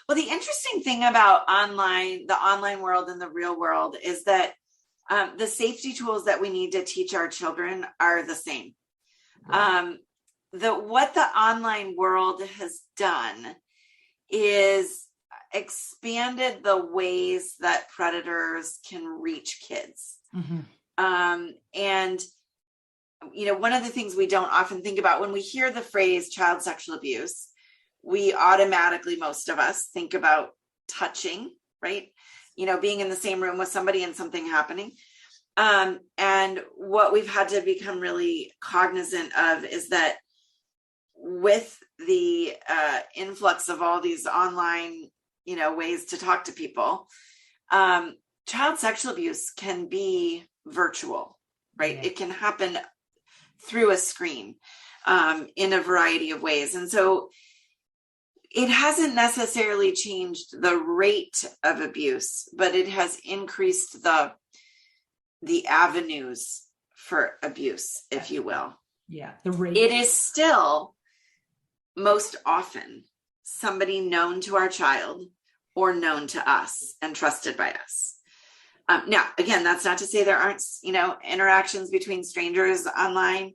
Well, the interesting thing about the online world and the real world is that the safety tools that we need to teach our children are the same. What the online world has done is expanded the ways that predators can reach kids. And, one of the things we don't often think about when we hear the phrase child sexual abuse, we automatically, most of us, think about touching, right? Being in the same room with somebody and something happening. And what we've had to become really cognizant of is that with the influx of all these online, ways to talk to people, child sexual abuse can be virtual, right? Yeah. It can happen through a screen in a variety of ways. And so it hasn't necessarily changed the rate of abuse, but it has increased the avenues for abuse, if you will. Yeah, the rate. It is still most often somebody known to our child or known to us and trusted by us. Now, again, that's not to say there aren't, interactions between strangers online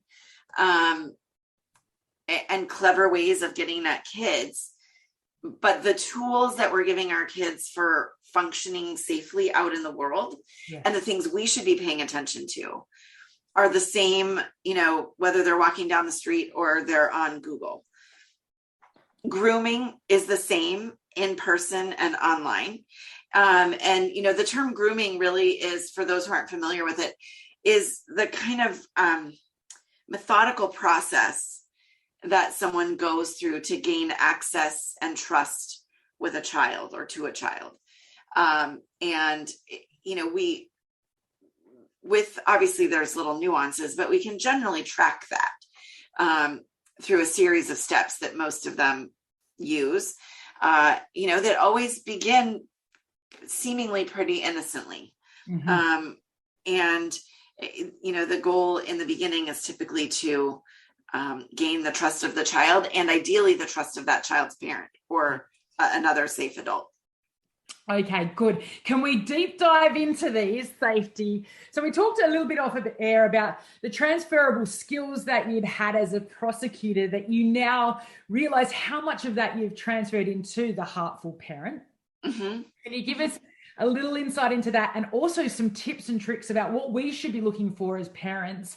and clever ways of getting at kids. But the tools that we're giving our kids for functioning safely out in the world, yes, and the things we should be paying attention to are the same, whether they're walking down the street or they're on Google. Grooming is the same in person and online. And, the term grooming really is, for those who aren't familiar with it, is the kind of methodical process that someone goes through to gain access and trust with a child or to a child. Obviously there's little nuances, but we can generally track that through a series of steps that most of them use, that always begin seemingly pretty innocently. Mm-hmm. The goal in the beginning is typically to gain the trust of the child and ideally the trust of that child's parent or another safe adult. Okay, good. Can we deep dive into these safety? So we talked a little bit off of the air about the transferable skills that you'd had as a prosecutor that you now realize how much of that you've transferred into the Heartful Parent. Mm-hmm. Can you give us a little insight into that and also some tips and tricks about what we should be looking for as parents,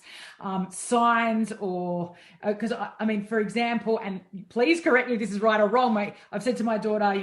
signs or, because for example, and please correct me if this is right or wrong, I've said to my daughter,